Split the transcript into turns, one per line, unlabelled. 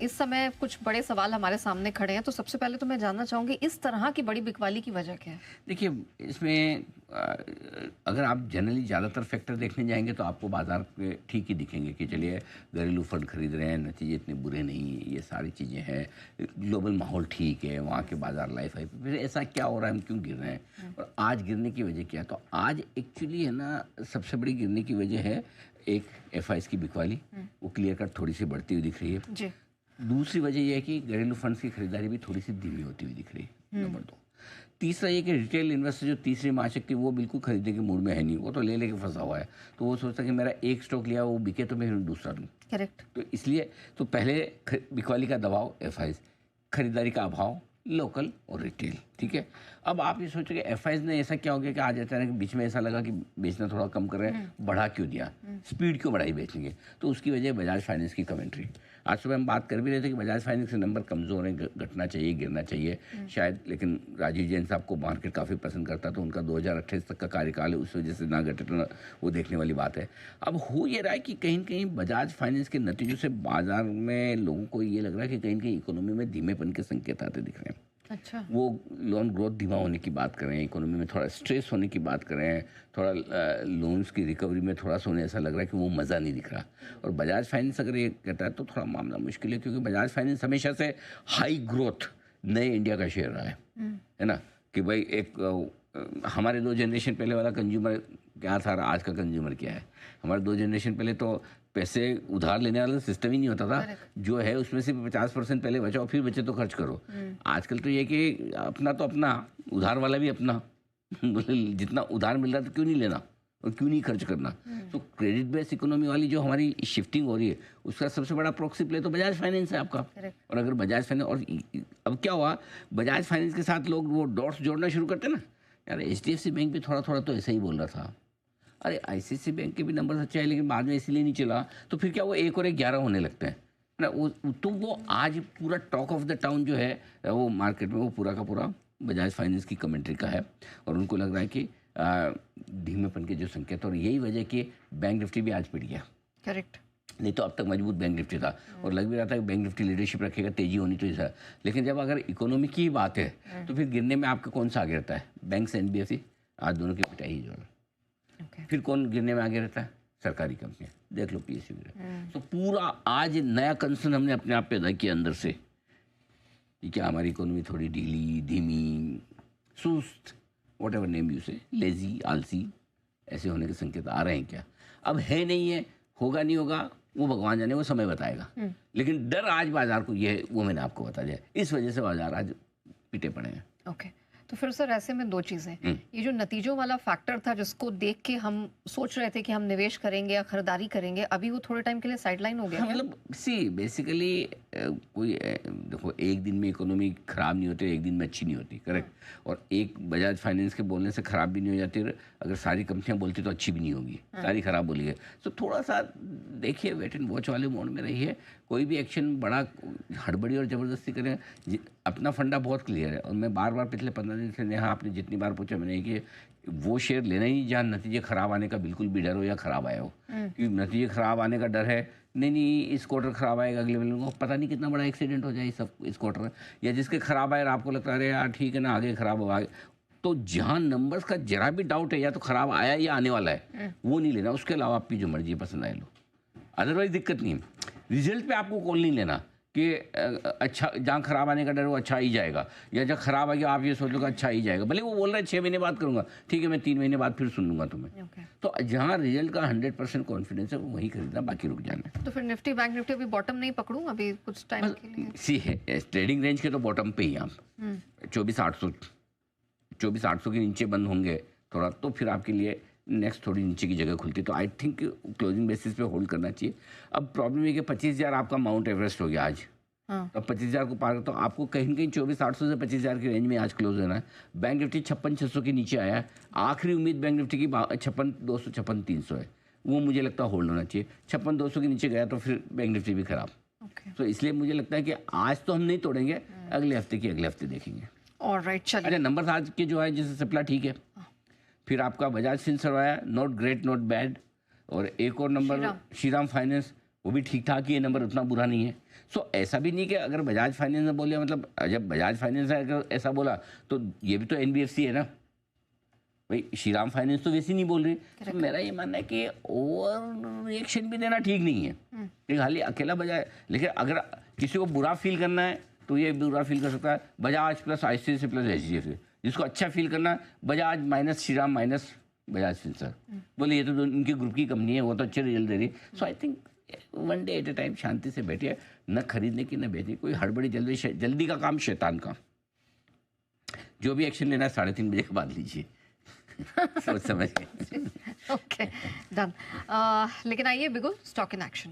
इस समय कुछ बड़े सवाल हमारे सामने खड़े हैं, तो सबसे पहले तो मैं जानना चाहूंगी इस तरह की बड़ी बिकवाली की वजह क्या है?
देखिए, इसमें अगर आप जनरली ज़्यादातर फैक्टर देखने जाएंगे तो आपको बाजार पे ठीक ही दिखेंगे कि चलिए घरेलू फंड खरीद रहे हैं, नतीजे इतने बुरे नहीं, ये सारी चीज़ें हैं, ग्लोबल माहौल ठीक है, वहाँ के बाजार लाइफ है, फिर ऐसा क्या हो रहा है, हम क्यों गिर रहे हैं और आज गिरने की वजह क्या है? तो आज एक्चुअली है ना, सबसे बड़ी गिरने की वजह है एक एफआईएस की बिकवाली, वो क्लियर कट थोड़ी सी बढ़ती हुई दिख रही है।
जी।
दूसरी वजह यह है कि घरेलू फंड्स की खरीदारी भी थोड़ी सी धीमी होती हुई दिख रही है, नंबर 2। तीसरा ये कि रिटेल इन्वेस्टर जो तीसरी मासिक की, वो बिल्कुल खरीदने के मूड में है नहीं, वो तो ले लेके फंसा हुआ है, तो वो सोचता है कि मेरा एक स्टॉक लिया वो बिके तो मैं दूसरा लूँ।
करेक्ट।
तो इसलिए तो पहले बिकवाली का दबाव एफआईएस, खरीदारी का अभाव लोकल और रिटेल, ठीक है। अब आप ये सोचो कि एफआईएस ने ऐसा क्या हो गया कि आज अचानक बीच में ऐसा लगा कि बेचना थोड़ा कम कर रहे हैं, बढ़ा क्यों दिया, स्पीड क्यों बढ़ाई बेचने, तो उसकी वजह बजाज फाइनेंस की कमेंट्री। आज सुबह हम बात कर भी रहे थे कि बजाज फाइनेंस के नंबर कमज़ोर हैं, घटना चाहिए, गिरना चाहिए शायद, लेकिन राजीव जैन साहब को मार्केट काफ़ी पसंद करता, तो उनका 2028 तक का कार्यकाल है, उस वजह से ना घटे ना, वो देखने वाली बात है। अब हो ये रहा है कि कहीं न कहीं बजाज फाइनेंस के नतीजों से बाजार में लोगों को ये लग रहा है कि कहीं न कहीं इकोनॉमी में धीमेपन के संकेत आते दिख रहे हैं।
अच्छा।
वो लोन ग्रोथ धीमा होने की बात कर रहे हैं, इकोनॉमी में थोड़ा स्ट्रेस होने की बात कर रहे हैं, थोड़ा लोन्स की रिकवरी में थोड़ा सा उन्हें ऐसा लग रहा है कि वो मज़ा नहीं दिख रहा। और बजाज फाइनेंस अगर ये कहता है तो थोड़ा मामला मुश्किल है, क्योंकि बजाज फाइनेंस हमेशा से हाई ग्रोथ नए इंडिया का शेयर रहा है ना, कि भाई एक हमारे 2 जनरेशन पहले वाला कंज्यूमर क्या था, आज का कंज्यूमर क्या है। हमारे 2 जनरेशन पहले तो पैसे उधार लेने वाला सिस्टम ही नहीं होता था, जो है उसमें से 50% पहले बचाओ, फिर बचे तो खर्च करो। आजकल तो ये कि अपना तो अपना, उधार वाला भी अपना जितना उधार मिल रहा है तो क्यों नहीं लेना और क्यों नहीं खर्च करना। तो क्रेडिट बेस्ड इकोनॉमी वाली जो हमारी शिफ्टिंग हो रही है, उसका सबसे बड़ा प्रॉक्सी प्ले तो बजाज फाइनेंस है आपका। और अगर बजाज फाइनेंस, और अब क्या हुआ, बजाज फाइनेंस के साथ लोग वो डॉट्स जोड़ना शुरू करते हैं ना, यार एचडीएफसी बैंक भी थोड़ा थोड़ा तो ऐसा ही बोल रहा था, अरे आईसीआईसीआई बैंक के भी नंबर अच्छे आए, लेकिन बाद में इसीलिए नहीं चला, तो फिर क्या वो 1 और 1 11 होने लगते हैं ना। वो आज पूरा टॉक ऑफ द टाउन जो है वो मार्केट में, वो पूरा का पूरा बजाज फाइनेंस की कमेंट्री का है, और उनको लग रहा है कि धीमेपन के जो संकेत, और यही वजह कि बैंक निफ्टी भी आज पिट गया।
करेक्ट।
नहीं तो अब तक मजबूत बैंक निफ्टी था, और लग भी रहा था कि बैंक निफ्टी लीडरशिप रखेगा, तेजी होनी तो ऐसा। लेकिन जब अगर इकोनॉमी की बात है तो फिर गिरने में आपका कौन सा आगे रहता है? बैंक से एनबीएफसी, आज दोनों की पिटाई ही जो है। फिर कौन गिरने में आगे रहता है? सरकारी कंपनियां, देख लो पीएसयू गिरा। तो पूरा आज नया कंसर्न हमने अपने आप पैदा किया अंदर से कि क्या हमारी इकोनॉमी थोड़ी ढीली, धीमी, सुस्त, वॉट एवर नेम यू से, लेजी, आलसी, ऐसे होने के संकेत आ रहे हैं क्या? अब है नहीं है, होगा नहीं होगा वो भगवान जाने, वो समय बताएगा। लेकिन डर आज बाजार को ये है, वो मैंने आपको बता दिया, इस वजह से बाजार आज पिटे पड़े हैं।
ओके। तो फिर सर ऐसे में 2 चीज़ें, ये जो नतीजों वाला फैक्टर था जिसको देख के हम सोच रहे थे कि हम निवेश करेंगे या खरीदारी करेंगे, अभी वो थोड़े टाइम के लिए साइडलाइन हो गया।
हाँ, मतलब सी बेसिकली कोई देखो, एक दिन में इकोनॉमी खराब नहीं होती, एक दिन में अच्छी नहीं होती, करेक्ट। और एक बजाज फाइनेंस के बोलने से खराब भी नहीं हो जाती, अगर सारी कंपनियां बोलती तो अच्छी भी नहीं होगी, सारी खराब बोली है। तो थोड़ा सा देखिए, वेट एंड वॉच वाले मोड में रहिए, कोई भी एक्शन बड़ा हड़बड़ी और ज़बरदस्ती करें। अपना फंडा बहुत क्लियर है, और मैं बार बार पिछले 15 दिन से नेहा आपने जितनी बार पूछा मैंने कि वो शेयर लेना ही जहाँ नतीजे खराब आने का बिल्कुल भी डर हो या खराब आया हो, क्योंकि नतीजे खराब आने का डर है, नहीं इस क्वार्टर खराब आएगा, अगले वाले को पता नहीं कितना बड़ा एक्सीडेंट हो जाए इस क्वार्टर, या जिसके खराब आए आपको लगता है यार ठीक है ना, आगे खराब होगा। तो जहाँ नंबर्स का जरा भी डाउट है, या तो खराब आया या आने वाला है, वो नहीं लेना। उसके अलावा आपकी जो मर्जी पसंद आए लो, अदरवाइज दिक्कत नहीं है। रिजल्ट पे आपको कॉल नहीं लेना कि अच्छा, जहाँ खराब आने का डर वो अच्छा ही जाएगा, या जब खराब आ गया आप ये सोच लो कि अच्छा ही जाएगा, भले वो बोल रहा है 6 महीने बाद करूंगा, ठीक है मैं 3 महीने बाद फिर सुन लूंगा तुम्हें। तो जहाँ रिजल्ट का 100% कॉन्फिडेंस है वो वही खरीदना, बाकी रुक जाना है।
तो फिर निफ्टी बैंक निफ्टी अभी बॉटम नहीं पकड़ूं अभी कुछ टाइम के लिए?
सी है ट्रेडिंग रेंज के तो बॉटम पे ही आप 24,800 के नीचे बंद होंगे थोड़ा, तो फिर आपके लिए नेक्स्ट थोड़ी नीचे की जगह खुलती है, तो आई थिंक क्लोजिंग बेसिस पे होल्ड करना चाहिए। अब प्रॉब्लम है कि 25,000 आपका माउंट एवरेस्ट हो गया आज, तो 25,000 को पार, तो आपको कहीं ना कहीं 24,800 से 25,000 की रेंज में आज क्लोज होना है। बैंक निफ्टी 56,600 के नीचे आया है, आखिरी उम्मीद बैंक निफ्टी की 56,200 56,300 है, वो मुझे लगता है होल्ड होना चाहिए। 56,200 के नीचे गया तो फिर बैंक निफ्टी भी खराब। तो इसलिए मुझे लगता है कि आज तो हम नहीं तोड़ेंगे, अगले हफ्ते देखेंगे।
ऑलराइट, चलिए।
अच्छा, नंबर आज के जो है जैसे सप्ला ठीक है, फिर आपका बजाज फिनसर्व आया, नॉट ग्रेट नॉट बैड, और एक और नंबर श्रीराम फाइनेंस वो भी ठीक ठाक ही है, नंबर उतना बुरा नहीं है। सो ऐसा भी नहीं कि अगर बजाज फाइनेंस ने बोले, मतलब जब बजाज फाइनेंस ने अगर ऐसा बोला तो ये भी तो एनबीएफसी है ना भाई, श्रीराम फाइनेंस तो वैसे नहीं बोल रही। तो मेरा ये मानना है कि ओवर रिएक्शन भी देना ठीक नहीं है कि खाली अकेला बजाज। लेकिन अगर किसी को बुरा फील करना है तो ये बुरा फील कर सकता है Bajaj plus ICICI plus HDFC. जिसको अच्छा फील करना है Bajaj minus Shriram minus Bajaj Finserv, बोले ये तो उनके ग्रुप की कंपनी है, वो तो अच्छे रिजल्ट दे रही है। So I think one day at a time शांति से बैठिए, न खरीदने की न बेचने, कोई हड़बड़ी जल्दी का काम शैतान का। जो भी एक्शन लेना है 3:30 बजे के बाद लीजिए। सोच समझ के।
Okay, done. लेकिन आइए बिगुल, स्टॉक इन एक्शन।